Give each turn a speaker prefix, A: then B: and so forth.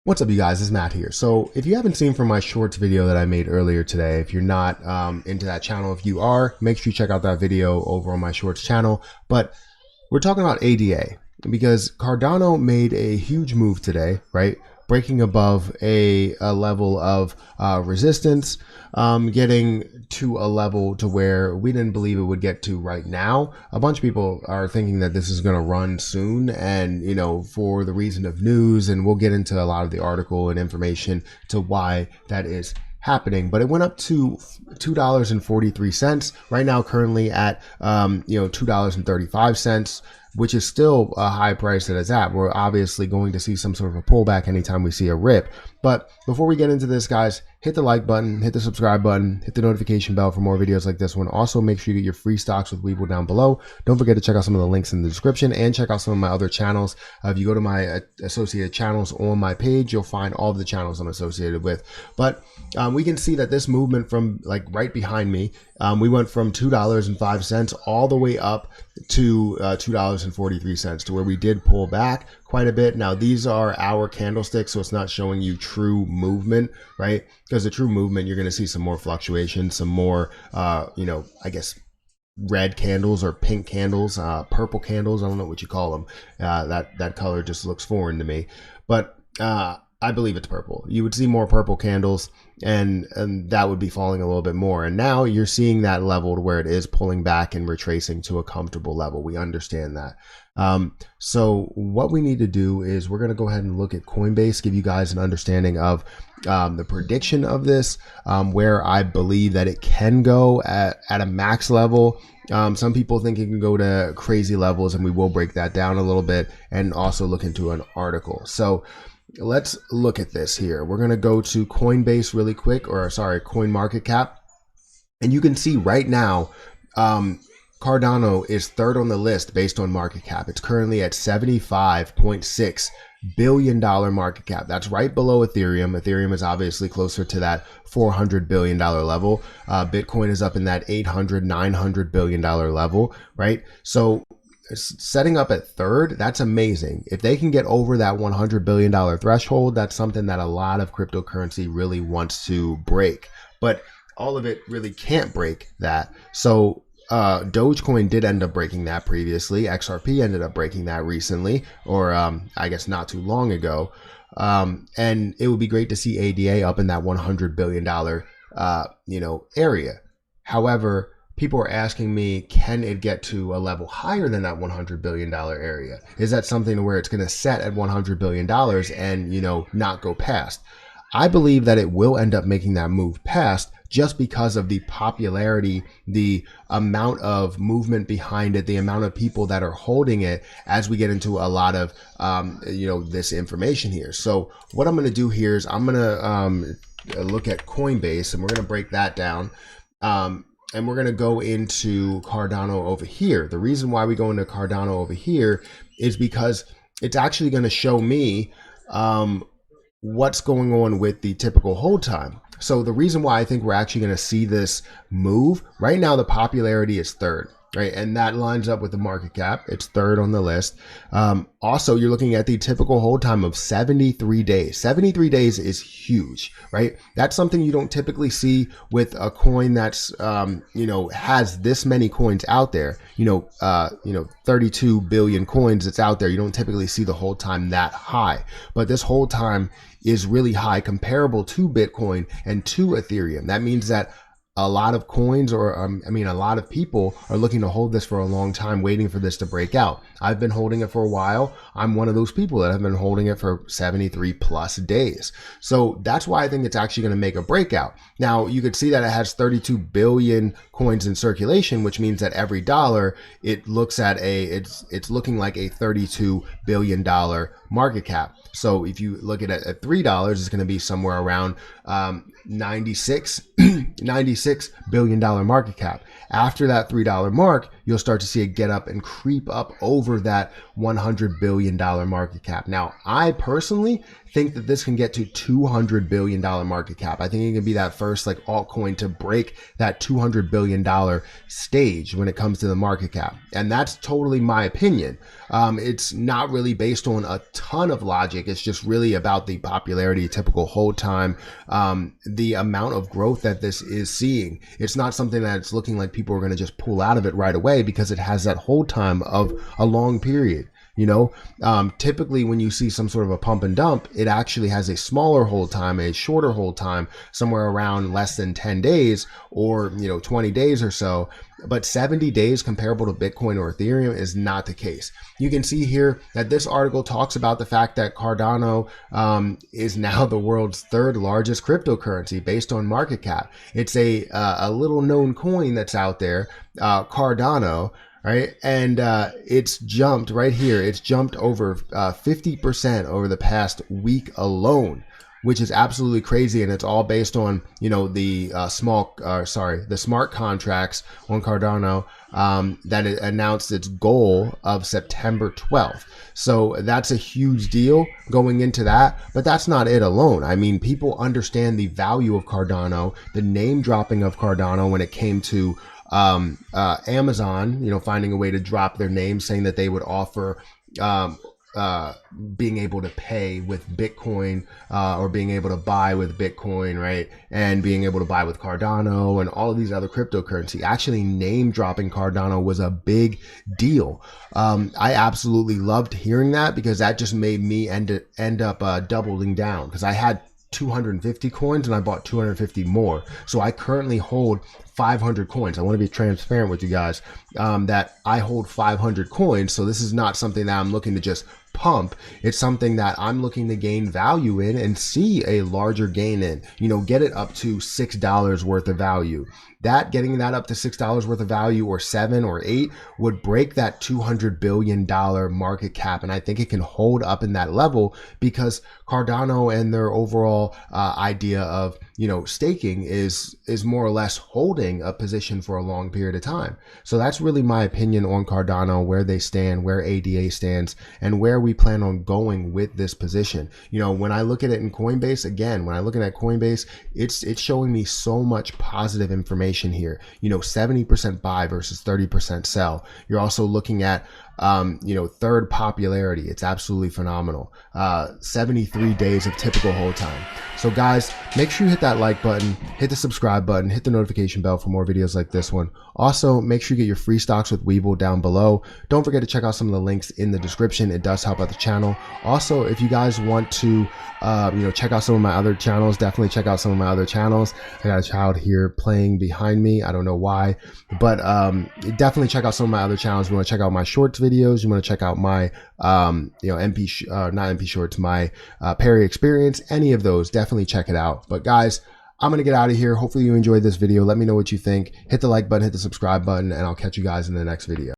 A: What's up, you guys? It's Matt here. So if you haven't seen from my shorts video that I made earlier today, if you're not into that channel, if you are, make sure you check out that video over on my shorts channel. But we're talking about ADA because Cardano made a huge move today, right? Breaking above a level of resistance, getting to a level to where we didn't believe it would get to right now. A bunch of people are thinking that this is going to run soon, and for the reason of news, and we'll get into a lot of the article and information to why that is happening. But it went up to $2.43 right now, currently at $2.35, which is still a high price that it's at. We're obviously going to see some sort of a pullback anytime we see a rip. But before we get into this, guys, hit the like button, hit the subscribe button, hit the notification bell for more videos like this one. Also, make sure you get your free stocks with Webull down below. Don't forget to check out some of the links in the description and check out some of my other channels. If you go to my associated channels on my page, you'll find all of the channels I'm associated with. But we can see that this movement from like right behind me, we went from $2.05 all the way up to $2.43 to where we did pull back quite a bit. Now, these are our candlesticks, so it's not showing you true movement, right? Because the true movement, you're going to see some more fluctuation, some more, I guess, red candles or pink candles, purple candles. I don't know what you call them. That color just looks foreign to me, but I believe it's purple. You would see more purple candles, and that would be falling a little bit more. And now you're seeing that level to where it is pulling back and retracing to a comfortable level. We understand that. So what we need to do is we're going to go ahead and look at Coinbase, give you guys an understanding of the prediction of this, where I believe that it can go at a max level. Some people think it can go to crazy levels, and we will break that down a little bit and also look into an article. So let's look at this here. We're going to go to Coinbase really quick, or sorry, CoinMarketCap. And you can see right now, Cardano is third on the list based on market cap. It's currently at $75.6 billion market cap. That's right below Ethereum. Ethereum is obviously closer to that $400 billion level. Bitcoin is up in that $800-900 billion level, right? So setting up at third, that's amazing. If they can get over that $100 billion threshold, that's something that a lot of cryptocurrency really wants to break. But all of it really can't break that. So Dogecoin did end up breaking that previously. XRP ended up breaking that recently, or I guess not too long ago. And it would be great to see ADA up in that $100 billion area. However, people are asking me, can it get to a level higher than that $100 billion area? Is that something where it's going to set at $100 billion and, not go past? I believe that it will end up making that move past just because of the popularity, the amount of movement behind it, the amount of people that are holding it as we get into a lot of, this information here. So what I'm going to do here is I'm going to look at Coinbase, and we're going to break that down. And we're going to go into Cardano over here. The reason why we go into Cardano over here is because it's actually going to show me what's going on with the typical hold time. So the reason why I think we're actually going to see this move right now, the popularity is third, right? And that lines up with the market cap. It's third on the list. Also, you're looking at the typical hold time of 73 days. 73 days is huge, right? That's something you don't typically see with a coin that's, has this many coins out there, 32 billion coins that's out there. You don't typically see the hold time that high, but this hold time is really high, comparable to Bitcoin and to Ethereum. That means that a lot of coins, or a lot of people are looking to hold this for a long time, waiting for this to break out. I've been holding it for a while. I'm one of those people that have been holding it for 73 plus days. So that's why I think it's actually going to make a breakout. Now, you could see that it has 32 billion coins in circulation, which means that every dollar it looks at it's looking like a $32 billion market cap. So if you look at it at $3, it's going to be somewhere around $96 billion market cap. After that $3 mark, you'll start to see it get up and creep up over that $100 billion market cap. Now, I personally think that this can get to $200 billion market cap. I think it can be that first like altcoin to break that $200 billion stage when it comes to the market cap. And that's totally my opinion. It's not really based on a ton of logic. It's just really about the popularity, typical hold time, the amount of growth that this is seeing. It's not something that's looking like people are going to just pull out of it right away, because it has that hold time of a long period. You know, typically when you see some sort of a pump and dump, it actually has a smaller hold time, a shorter hold time, somewhere around less than 10 days or, 20 days or so. But 70 days comparable to Bitcoin or Ethereum is not the case. You can see here that this article talks about the fact that Cardano is now the world's third largest cryptocurrency based on market cap. It's a little known coin that's out there, Cardano. Right. And it's jumped right here. It's jumped over 50% over the past week alone, which is absolutely crazy. And it's all based on, the the smart contracts on Cardano that it announced its goal of September 12th. So that's a huge deal going into that. But that's not it alone. I mean, people understand the value of Cardano, the name dropping of Cardano when it came to Amazon, finding a way to drop their name, saying that they would offer being able to pay with Bitcoin or being able to buy with Bitcoin, right? And being able to buy with Cardano and all of these other cryptocurrency. Actually, name dropping Cardano was a big deal. I absolutely loved hearing that, because that just made me end up doubling down, because I had 250 coins and I bought 250 more. So I currently hold 500 coins. I want to be transparent with you guys that I hold 500 coins. So this is not something that I'm looking to just pump. It's something that I'm looking to gain value in and see a larger gain in, get it up to $6 worth of value. Getting that up to $6 worth of value, or 7 or 8, would break that $200 billion market cap. And I think it can hold up in that level, because Cardano and their overall idea of, staking is more or less holding a position for a long period of time. So that's really my opinion on Cardano, where they stand, where ADA stands, and where we plan on going with this position. When I look at it in Coinbase, again, when I look at Coinbase, it's showing me so much positive information here. 70% buy versus 30% sell. You're also looking at third popularity. It's absolutely phenomenal. 73 days of typical hold time. So guys, make sure you hit that like button, hit the subscribe button, hit the notification bell for more videos like this one. Also, make sure you get your free stocks with Webull down below. Don't forget to check out some of the links in the description. It does help out the channel. Also, if you guys want to check out some of my other channels, definitely check out some of my other channels. I got a child here playing behind me. I don't know why, but definitely check out some of my other channels. You want to check out my shorts videos, you want to check out my not MP shorts, my Perry experience, any of those, definitely check it out. But guys, I'm going to get out of here. Hopefully you enjoyed this video. Let me know what you think. Hit the like button, hit the subscribe button, and I'll catch you guys in the next video.